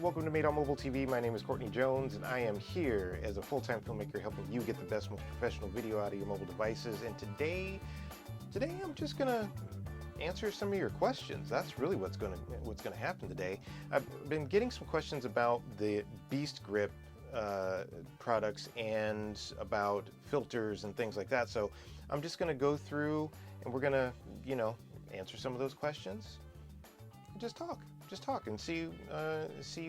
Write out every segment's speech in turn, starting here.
welcome to Made on Mobile TV. My name is Courtney Jones, and I am here as a full-time filmmaker helping you get the best, most professional video out of your mobile devices. And today I'm just gonna answer some of your questions. That's really what's gonna happen today. I've been getting some questions about the Beast Grip products and about filters and things like that. So I'm just gonna go through and we're gonna, answer some of those questions. Just talk and see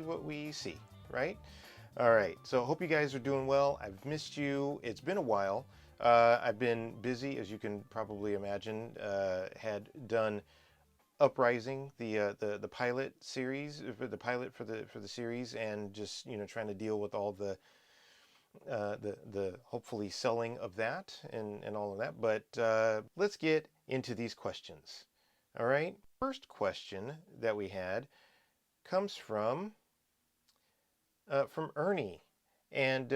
what we see, right? All right, so I hope you guys are doing well. I've missed you. It's been a while. I've been busy, as you can probably imagine. Had done Uprising, the pilot series, the pilot for the series, and just trying to deal with all the hopefully selling of that and all of that. But let's get into these questions. All right, first question that we had comes from Ernie, and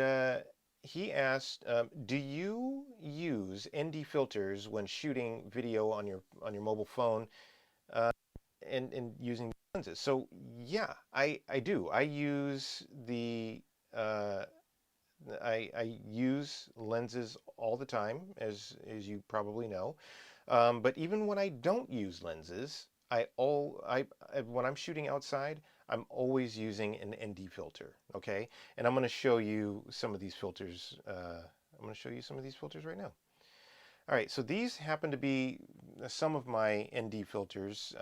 he asked, "Do you use ND filters when shooting video on your mobile phone and using lenses?" So yeah, I do. I use I use lenses all the time, as you probably know. But even when I don't use lenses, when I'm shooting outside, I'm always using an ND filter. Okay, and I'm going to show you some of these filters. I'm going to show you some of these filters right now. All right, so these happen to be some of my ND filters.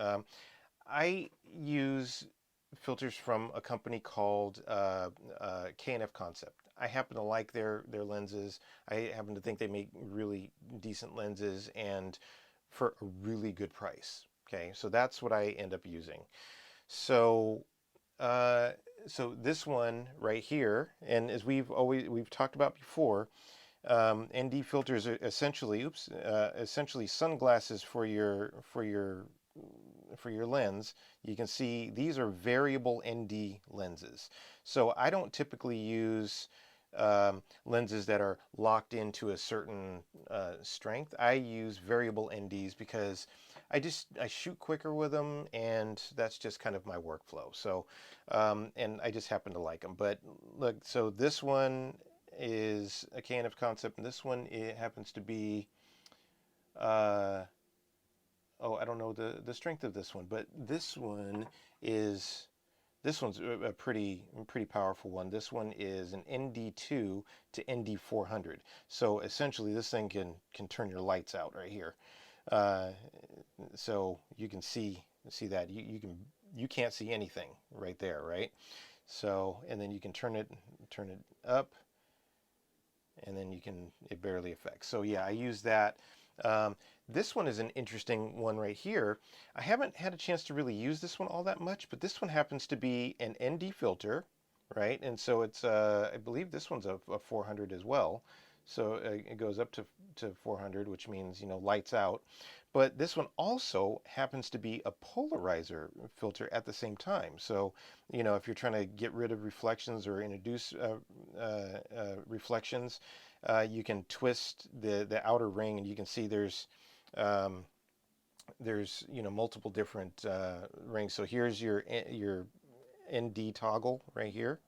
I use filters from a company called K&F Concept. I happen to like their lenses. I happen to think they make really decent lenses and for a really good price. Okay, so that's what I end up using. So so this one right here, and as we've talked about before, ND filters are essentially sunglasses for your lens. You can see these are variable ND lenses. So I don't typically use lenses that are locked into a certain strength. I use variable NDs because I shoot quicker with them, and that's just kind of my workflow. So and I just happen to like them. But look, so this one is a K&F Concept, and this one, it happens to be oh, I don't know the strength of this one, but this one's a pretty powerful one. This one is an ND2 to ND400. So essentially, this thing can turn your lights out right here. So you can see that you can't see anything right there, right? So, and then you can turn it up, and then it barely affects. So yeah, I use that. This one is an interesting one right here. I haven't had a chance to really use this one all that much, but this one happens to be an ND filter, right? And so it's, I believe this one's a 400 as well. So it goes up to 400, which means, lights out. But this one also happens to be a polarizer filter at the same time. So, if you're trying to get rid of reflections or introduce reflections, you can twist the outer ring, and you can see there's multiple different rings. So here's your ND toggle right here,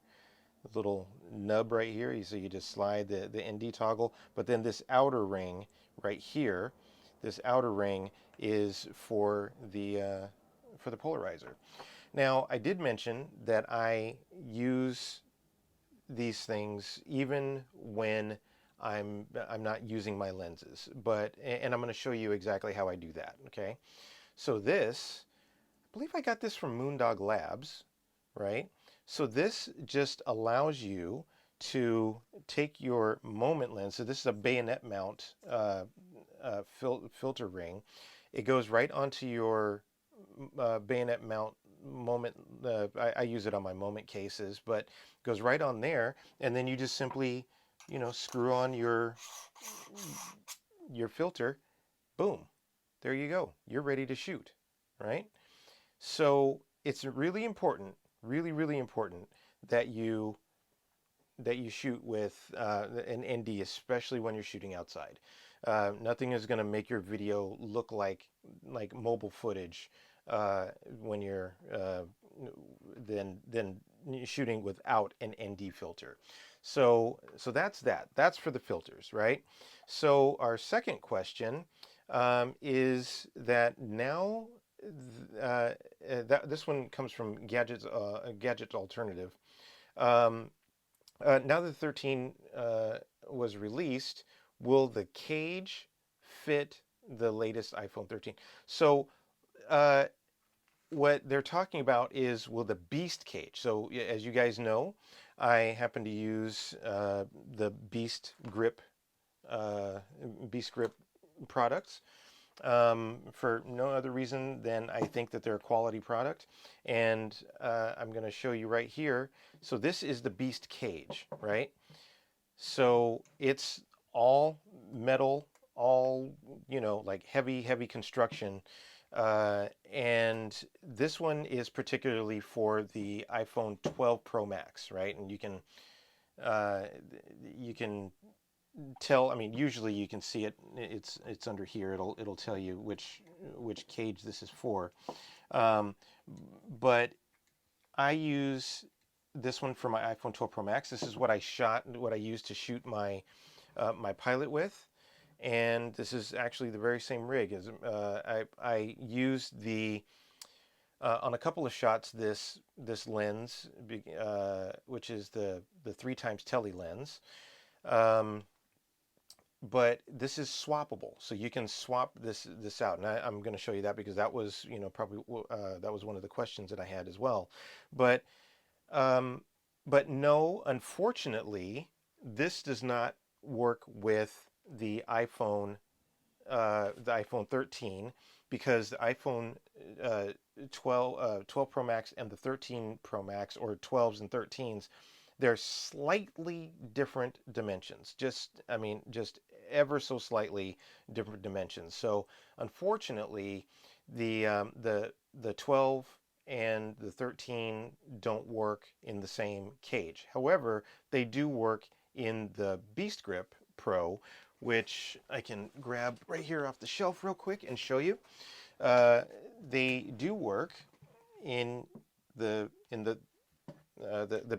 the little nub right here. So you just slide the ND toggle, but then this outer ring right here, this outer ring is for the polarizer. Now, I did mention that I use these things even when I'm not using my lenses, and I'm going to show you exactly how I do that. Okay, so this, I believe I got this from Moondog Labs, right? So this just allows you to take your moment lens. So this is a bayonet mount filter ring. It goes right onto your bayonet mount moment. I use it on my moment cases, but it goes right on there, and then you just simply, screw on your filter. Boom, there you go. You're ready to shoot, right? So it's really important, really important that you shoot with an ND, especially when you're shooting outside. Nothing is going to make your video look like mobile footage when you're than shooting without an ND filter. So that's that. That's for the filters, right? So our second question is that now this one comes from Gadget Alternative. Um, Now that the 13 was released, will the cage fit the latest iPhone 13? So uh, what they're talking about is, will the Beastcage. So as you guys know, I happen to use the uh, Beast Grip products for no other reason than I think that they're a quality product. And I'm going to show you right here. So this is the Beastcage, right? So it's all metal, all, like heavy construction. And this one is particularly for the iPhone 12 Pro Max, right? And uh, you can tell. I mean, usually you can see it. It's under here. It'll tell you which cage this is for. Um, but I use this one for my iPhone 12 Pro Max. This is what I used to shoot my pilot with, and this is actually the very same rig. As I used the on a couple of shots this lens, which is the 3x tele lens. Um, but this is swappable, so you can swap this out, and I'm going to show you that because that was probably that was one of the questions that I had as well. But um, but no, unfortunately, this does not work with the iPhone 13, because the iPhone 12 Pro Max and the 13 Pro Max, or 12s and 13s, they're slightly different dimensions. I mean, just ever so slightly different dimensions. So unfortunately, the 12 and the 13 don't work in the same cage. However, they do work in the Beast Grip Pro, which I can grab right here off the shelf real quick and show you. Uh, they do work in the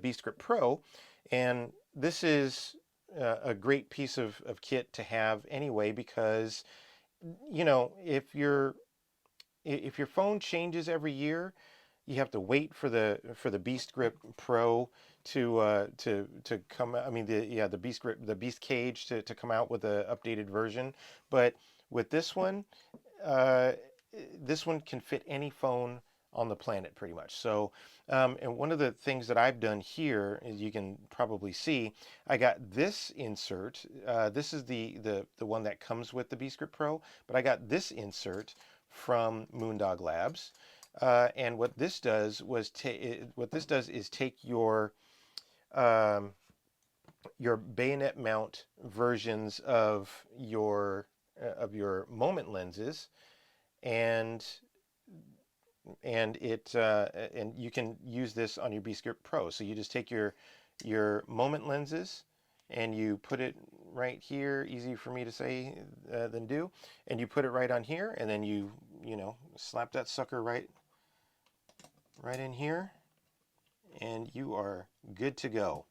Beast Grip Pro, and this is a great piece of kit to have anyway, because if your phone changes every year, you have to wait for the Beast Grip Pro to come. I mean, the Beast Grip, the Beast Cage, to come out with an updated version. But with uh, this one can fit any phone on the planet pretty much. So, and one of the things that I've done here, as you can probably see, I got this insert. This is the one that comes with the Beast Grip Pro, but I got this insert from Moondog Labs. And what this does is take um, your bayonet mount versions of your moment lenses, and and you can use this on your Beast Grip Pro. So you just take your moment lenses and you put it right here. Easy for me to say than do. And you put it right on here, and then you slap that sucker right in here, and you are good to go.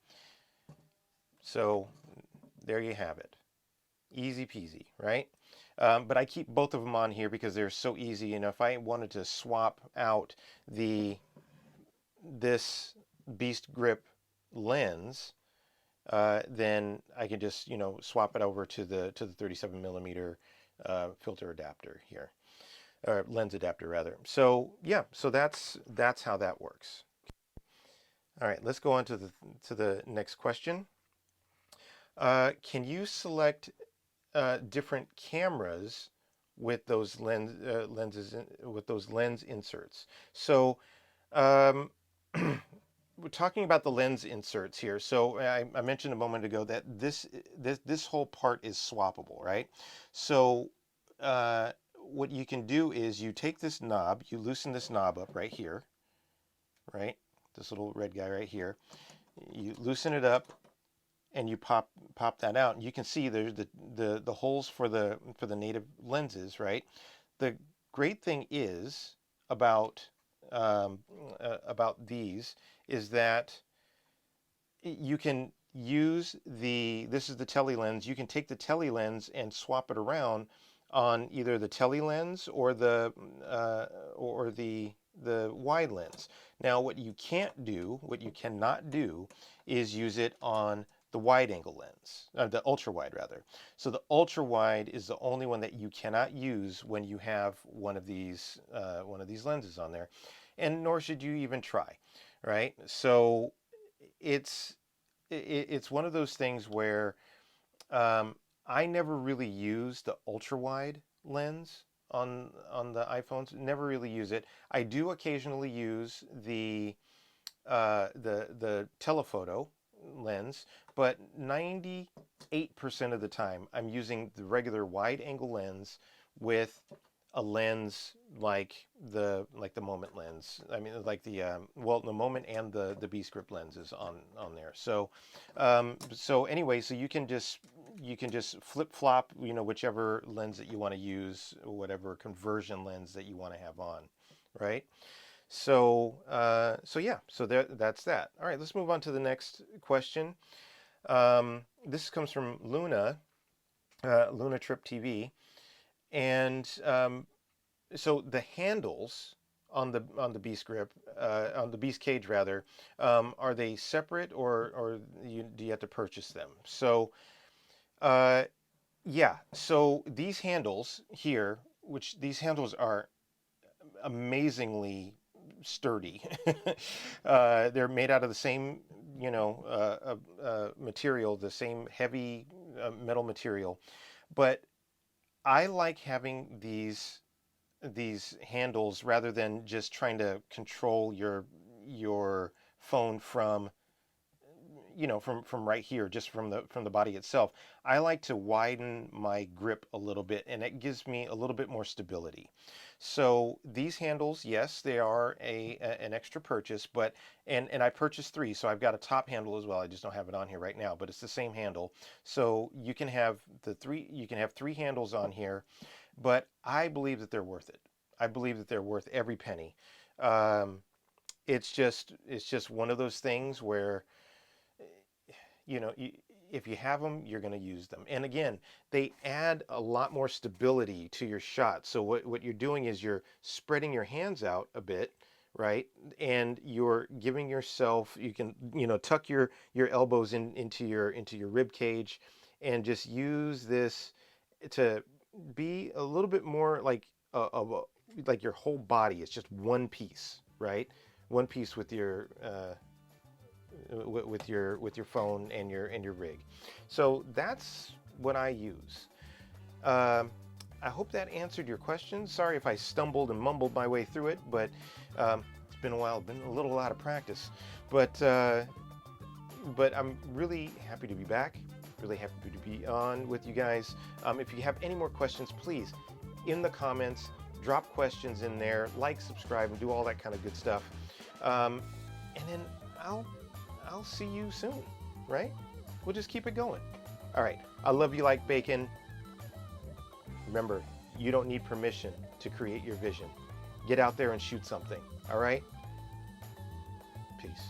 So there you have it. Easy peasy, right? But I keep both of them on here because they're so easy. And if I wanted to swap out this Beast Grip lens, then I can just swap it over to the 37 millimeter filter adapter here, or lens adapter rather. So yeah, so that's how that works. All right, let's go on to the next question. Can you select different cameras with those lenses, with those lens inserts? So um, we're talking about the lens inserts here. So I mentioned a moment ago that this whole part is swappable, right? So what you can do is you take this knob, you loosen this knob up right here, right? This little red guy right here. You loosen it up, and you pop that out, and you can see there's the holes for the native lenses, right? The great thing is about about these is that you can use this is the tele lens. You can take the tele lens and swap it around on either the tele lens uh, or the wide lens. Now, what you can't do, what you cannot do, is use it on the wide angle lens, the ultra wide rather. So the ultra wide is the only one that you cannot use when you have one of these lenses on there, and nor should you even try, right? So it's it's one of those things where um, I never really use the ultra wide lens on the iPhones. Never really use it. I do occasionally use the telephoto lens, but 98% of the time I'm using the regular wide angle lens with a lens like the Moment lens. I mean, like well, the Moment and the B script lenses on there. So anyway, so you can just flip flop, you know, whichever lens that you want to use, whatever conversion lens that you want to have on, right? So yeah, so that's that. All right, let's move on to the next question. This comes from Luna, Luna Trip TV, and so the handles on the Beast grip, on the Beast cage rather, are they separate or do you have to purchase them? So uh, yeah, so these handles here, which these handles are amazingly sturdy. They're made out of the same, you know, material, the same heavy metal material. But I like having these handles rather than just trying to control your phone from, you know, from right here, just from the body itself. I like to widen my grip a little bit, and it gives me a little bit more stability. So these handles, yes, they are an extra purchase, but and I purchased three, so I've got a top handle as well. I just don't have it on here right now, but it's the same handle. So you can have three handles on here, but I believe that they're worth it. I believe that they're worth every penny. Um, it's just one of those things where, you know, if you have them, you're going to use them. And again, they add a lot more stability to your shot. So what you're doing is you're spreading your hands out a bit, right? And you're giving yourself, you can, you know, tuck your elbows into your rib cage and just use this to be a little bit more like your whole body is just one piece, right? One piece with your phone and your rig. So that's what I use. Um, I hope that answered your question. Sorry if I stumbled and mumbled my way through it, but it's been a while, been a little out of practice. But but I'm really happy to be back. Really happy to be on with you guys. If you have any more questions, please, in the comments, drop questions in there, like, subscribe, and do all that kind of good stuff. And then I'll see you soon, right? We'll just keep it going. All right. I love you like bacon. Remember, you don't need permission to create your vision. Get out there and shoot something. All right? Peace.